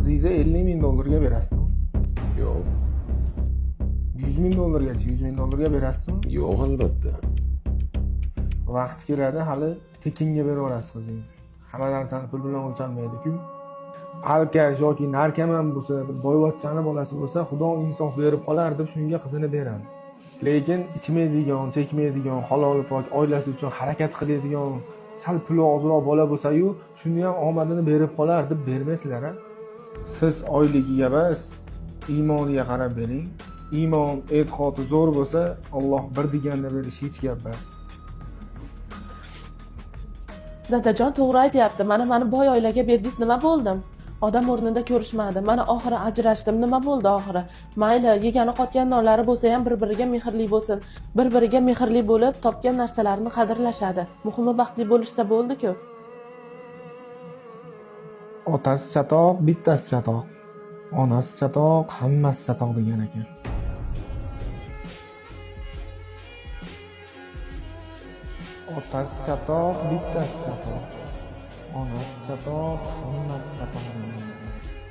qizingizni $50,000 berasizmi? Yo'q. $100,000gacha, $100,000 berasizmi? Yo'q albatta. Vaqti keladi, hali tekinga berib yuborasiz qizingizni. Hamma narsani pul bilan o'lchanmaydi-ku. Alkash yoki narkoman bo'lsa, bir boyvachchani bolasi bo'lsa, Xudo insof berib qolar deb shunga qizini beradi. Lekin ichmaydigan, chekmaydigan, halol pok, oilasi uchun harakat qiladigan, sal puli ozroq bola bo'lsa-yu, shuni ham omadini berib qolar deb bermaysizlar a? Siz oyligiga emas, iymoniga qarab bering. Iymon, e'tiqodi zo'r bo'lsa, Alloh bir deganda berish hech gap emas. Dadajon to'g'ri aytyapti. Mana boy oilaga berdingiz, nima bo'ldim? Odam o'rnida ko'rishmadi. Mana oxiri ajrashdim, nima bo'ldi oxiri? Mayli, yegani qotgan nonlari bo'lsa ham bir-biriga mehrli bo'lsin. Bir-biriga mehrli bo'lib, topgan narsalarini qadrlashadi. Muhimi baxtli bo'lishsa bo'ldi-ku. Otasi chatoq, bittasi chatoq. Onasi chatoq, hammasi chatoq degan ekan. Otasi chatoq, bittasi chatoq. Onasi chatoq, hammasi chatoq degan ekan.